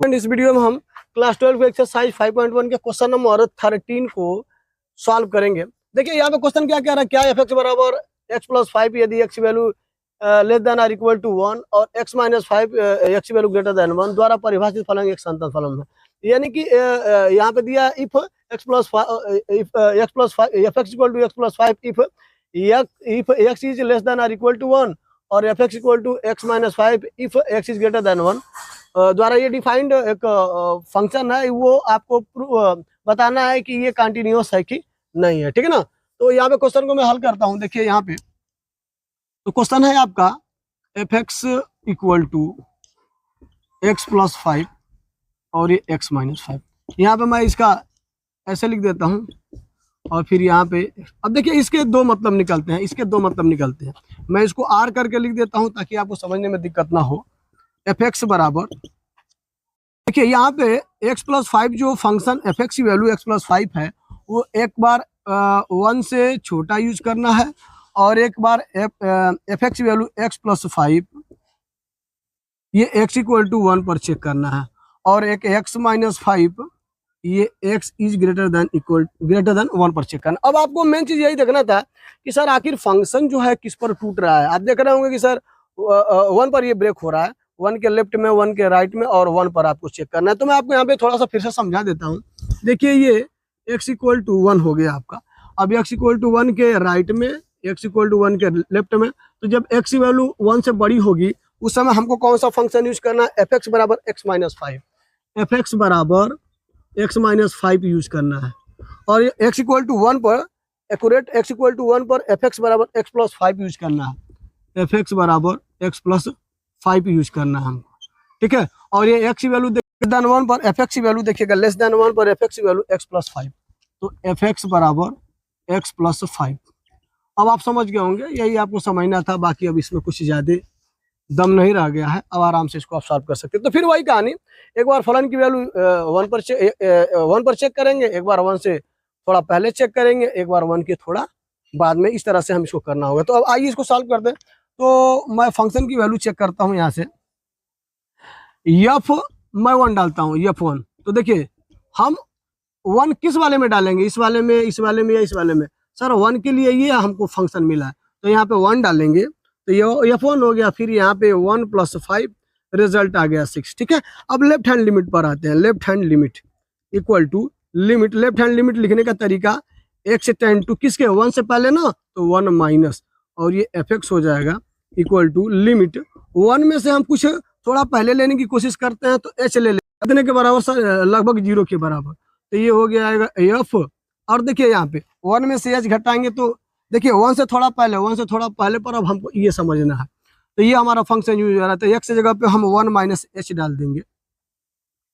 इस वीडियो में हम क्लास 12 के एक्सरसाइज 5.1 के क्वेश्चन नंबर 13 को सॉल्व करेंगे। देखिए यहाँ पे क्वेश्चन क्या कह रहा है, क्या एफ एक्स बराबर एक्स प्लस 5 यदि x value less than or equal to 1 और x minus 5 x value greater than 1 द्वारा परिभाषित फलन एक संतत फलन है। यानी कि यहाँ पे दिया if x plus f x equal to x plus 5 if x is less than or equal to 1 और f x equal to x minus 5 if x is greater than 1 द्वारा ये डिफाइंड एक फंक्शन है, वो आपको बताना है कि ये कंटिन्यूअस है कि नहीं है। ठीक है ना। तो यहाँ पे क्वेश्चन को मैं हल करता हूँ। देखिए यहाँ पे तो क्वेश्चन है आपका f x equal to x plus 5 और ये एक्स माइनस 5। यहाँ पे मैं इसका ऐसे लिख देता हूँ और फिर यहाँ पे अब देखिए इसके दो मतलब निकलते हैं, मैं इसको आर करके लिख देता हूँ ताकि आपको समझने में दिक्कत ना हो। एफ एक्स बराबर देखिए यहाँ पे एक्स प्लस 5 जो फंक्शन एफ एक्स की वैल्यू एक्स प्लस 5 है वो एक बार 1 से छोटा यूज करना है और एक बार एफ एक्स की वैल्यू एक्स प्लस 5 ये एक्स इक्वल टू 1 पर चेक करना है और एक एक्स माइनस 5 ये एक्स इज ग्रेटर देन 1 पर चेक करना। अब आपको मेन चीज यही देखना था कि सर आखिर फंक्शन जो है किस पर टूट रहा है। आप देख रहे होंगे कि सर 1 पर ये ब्रेक हो रहा है, 1 के लेफ्ट में 1 के राइट में और 1 पर आपको चेक करना है। तो मैं आपको यहाँ पे थोड़ा सा फिर से समझा देता हूँ। देखिए ये x इक्वल टू 1 हो गया आपका। अब x इक्वल टू 1 के राइट में, x इक्वल टू 1 के लेफ्ट में, तो जब x की वैल्यू 1 से बड़ी होगी उस समय हमको कौन सा फंक्शन यूज करना है, एफ एक्स बराबर एक्स माइनस 5, एफ एक्स बराबर एक्स माइनस 5 यूज करना है। और x इक्वल टू 1 पर एक्यूरेट x इक्वल टू 1 पर एफ एक्स बराबर एक्स प्लस 5 यूज करना है, एफ एक्स बराबर एक्स प्लस 5 यूज करना है हमको। ठीक है। और ये x की वैल्यू ग्रेटर देन 1 पर एफ एक्स की वैल्यू देखिएगा लेस देन 1 पर एफ एक्स की वैल्यू एक्स प्लस 5, तो एफ एक्स बराबर एक्स प्लस 5। अब आप समझ गए होंगे, यही आपको समझना था, बाकी अब इसमें कुछ ज्यादा दम नहीं रह गया है। अब आराम से इसको आप सॉल्व कर सकते हैं। तो फिर वही कहानी, एक बार फलन की वैल्यू 1 पर चेक करेंगे, एक बार 1 से थोड़ा पहले चेक करेंगे, एक बार 1 के थोड़ा बाद में, इस तरह से हम इसको करना होगा। तो अब आइए इसको सॉल्व कर दें। तो मैं फंक्शन की वैल्यू चेक करता हूं, यहाँ से एफ मैं 1 डालता हूं, f1। तो देखिए हम 1 किस वाले में डालेंगे, इस वाले में, इस वाले में या इस वाले में। सर 1 के लिए ये हमको फंक्शन मिला है तो यहाँ पे 1 डालेंगे तो ये f1 हो गया। फिर यहाँ पे 1 प्लस 5 रिजल्ट आ गया 6। ठीक है। अब लेफ्ट हैंड लिमिट पर आते हैं। Left hand limit equal to limit, left hand limit लिखने का तरीका x से टेंड टू किसके 1 से पहले ना, तो 1 माइनस और ये एफ एक्स हो जाएगा इक्वल टू लिमिट 1 में से हम कुछ थोड़ा पहले लेने की कोशिश करते हैं तो h ले लेने के बराबर सर लगभग 0 के बराबर, तो ये हो गया एफ। और देखिए यहाँ पे 1 में से h घटाएंगे तो देखिए 1 से थोड़ा पहले पर अब हमको ये समझना है। तो ये हमारा फंक्शन यूज हो रहा है, तो x की जगह पे हम 1 माइनस h डाल देंगे।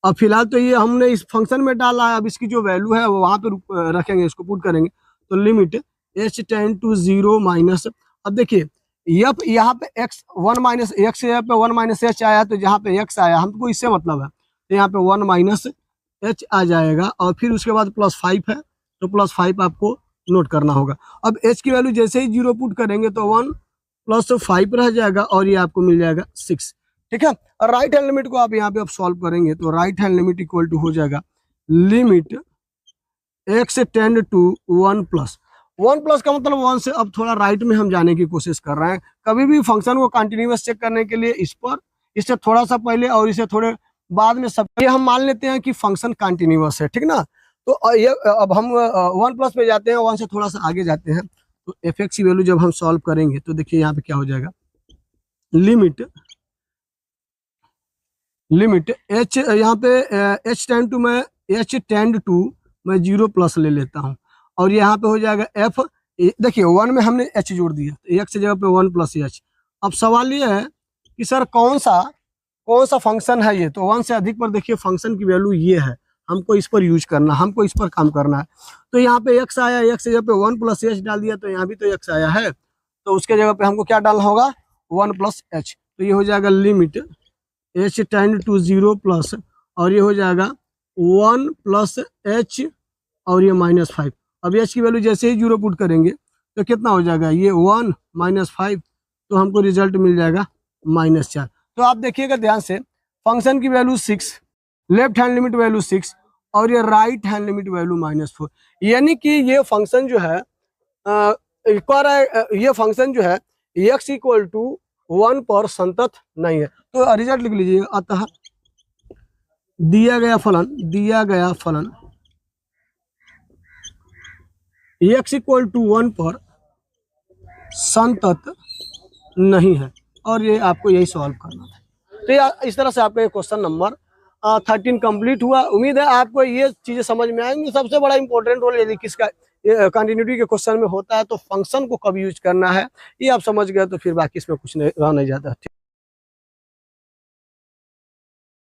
अब फिलहाल तो ये हमने इस फंक्शन में डाला है, अब इसकी जो वैल्यू है वो वहां पे रखेंगे, इसको पुट करेंगे। तो limit h tend to 0 minus, अब देखिए यहाँ पे x 1 माइनस एक्स यहाँ पे 1 माइनस h आया, तो जहाँ पे x आया हमको इससे मतलब है, तो यहाँ पे 1 माइनस h आ जाएगा और फिर उसके बाद प्लस 5 है तो प्लस 5 आपको नोट करना होगा। अब h की वैल्यू जैसे ही 0 पुट करेंगे तो 1 प्लस 5 रह जाएगा और ये आपको मिल जाएगा 6। ठीक है। और राइट हैंड लिमिट को आप यहाँ पे अब सॉल्व करेंगे तो right hand limit equal to हो जाएगा limit x tend to 1 plus 1 plus का मतलब 1 से अब थोड़ा राइट में हम जाने की कोशिश कर रहे हैं। कभी भी फंक्शन को कंटिन्यूअस चेक करने के लिए इससे थोड़ा सा पहले और इसे थोड़े बाद में सब ये हम मान लेते हैं कि फंक्शन कंटिन्यूअस है। ठीक ना। तो ये अब हम 1 प्लस पे जाते हैं, 1 से थोड़ा सा आगे जाते हैं। तो एफ एक्स की वैल्यू जब हम सॉल्व करेंगे तो देखिए यहाँ पे क्या हो जाएगा, लिमिट h यहाँ पे h टेंड टू मैं 0 प्लस ले लेता हूँ और यहाँ पे हो जाएगा f। देखिए 1 में हमने h जोड़ दिया तो x की जगह पे 1 प्लस h। अब सवाल ये है कि सर कौन सा फंक्शन है ये, तो 1 से अधिक पर देखिए फंक्शन की वैल्यू ये है, हमको इस पर यूज करना, हमको इस पर काम करना है। तो यहाँ पे x आया, x की जगह पे 1 प्लस h डाल दिया, तो यहाँ भी तो x आया है, तो उसके जगह पे हमको क्या डालना होगा 1 प्लस h। तो ये हो जाएगा limit h tend to 0 plus और ये हो जाएगा 1 प्लस h और ये माइनस 5। अब h की वैल्यू जैसे ही 0 पुट करेंगे तो कितना हो जाएगा, ये 1 माइनस 5, तो हमको रिजल्ट मिल जाएगा -4। तो आप देखिएगा ध्यान से, फंक्शन की value 6 left hand limit value 6 और ये राइट हैंड लिमिट वैल्यू -4। यानी कि ये फंक्शन जो है ये फंक्शन जो है x इक्वल टू 1 पर संतत नहीं है। तो रिजल्ट लिख लीजिए, अतः दिया गया फलन x इक्वल टू 1 पर संतत नहीं है, और ये आपको यही सॉल्व करना था। तो इस तरह से आपका ये क्वेश्चन नंबर 13 कंप्लीट हुआ। उम्मीद है आपको ये चीजें समझ में आएंगी। सबसे बड़ा इंपॉर्टेंट रोल यदि किसका कंटिन्यूटी के क्वेश्चन में होता है तो फंक्शन को कब यूज करना है, ये आप समझ गए तो फिर बाकी इसमें कुछ नहीं रह नहीं जाता।